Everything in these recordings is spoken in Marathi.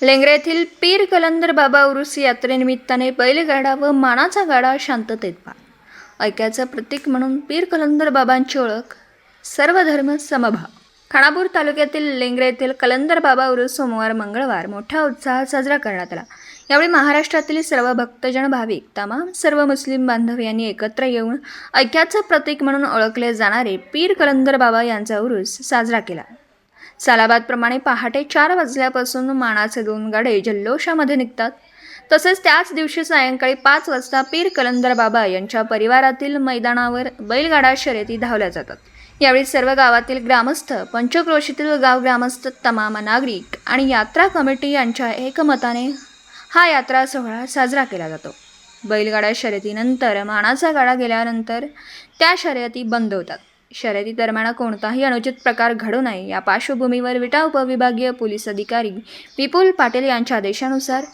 लेंगरे येथील पीर कलंदर बाबा उरूस यात्रेनिमित्ताने बैलगाडा व मानाचा गाडा शांततेत पार. ऐक्याचं प्रतीक म्हणून पीर कलंदर बाबांची ओळख, सर्व धर्म समभाव. खानापूर तालुक्यातील लेंगरे येथील कलंदर बाबा उरूस सोमवार मंगळवार मोठ्या उत्साहात साजरा करण्यात आला. यावेळी महाराष्ट्रातील सर्व भक्तजन, भाविक, तमाम सर्व मुस्लिम बांधव यांनी एकत्र येऊन ऐक्याचं प्रतीक म्हणून ओळखले जाणारे पीर कलंदर बाबा यांचा उरूस साजरा केला. सालाबादप्रमाणे पहाटे 4 वाजल्यापासून मानाचे 2 गाडे जल्लोषामध्ये निघतात. तसेच त्याच दिवशी सायंकाळी 5 वाजता पीर कलंदर बाबा यांच्या परिवारातील मैदानावर बैलगाडा शर्यती धावल्या जातात. यावेळी सर्व गावातील ग्रामस्थ, पंचक्रोशीतील गाव ग्रामस्थ, तमाम नागरिक आणि यात्रा कमिटी यांच्या एकमताने हा यात्रा सोहळा साजरा केला जातो. बैलगाडा शर्यतीनंतर मानाचा गाडा गेल्यानंतर त्या शर्यती बंद होतात. शर्यती दरम्यान कोणताही अनुचित प्रकार घडू नये या पार्श्वभूमीवर विटा उपविभागीय पोलीस अधिकारी विपुल पाटील यांच्या आदेशानुसार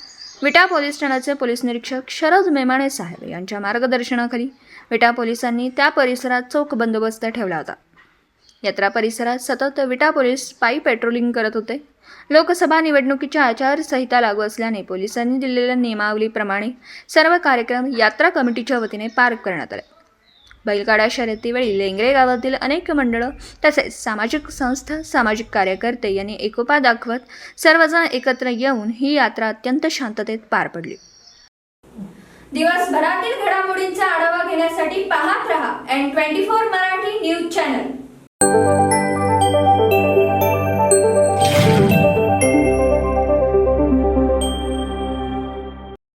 विटा पोलीस ठाण्याचे पोलीस निरीक्षक शरद मेमाणे साहेब यांच्या मार्गदर्शनाखाली विटा पोलिसांनी त्या परिसरात चोख बंदोबस्त ठेवला होता. यात्रा परिसरात सतत विटा पोलीस पायी पेट्रोलिंग करत होते. लोकसभा निवडणुकीच्या आचारसंहिता लागू असल्याने पोलिसांनी दिलेल्या नियमावलीप्रमाणे सर्व कार्यक्रम यात्रा कमिटीच्या वतीने पार करण्यात आले. बैलगाडा शर्यतीवेळी लेंगरे गावातील अनेक मंडळं तसेच सामाजिक संस्था, सामाजिक कार्यकर्ते यांनी एकोपा दाखवत सर्वजण एकत्र येऊन ही यात्रा अत्यंत शांततेत पार पडली. दिवसभरातील घडामोडींचा आढावा घेण्यासाठी पाहत रहा N24 मराठी न्यूज चॅनल.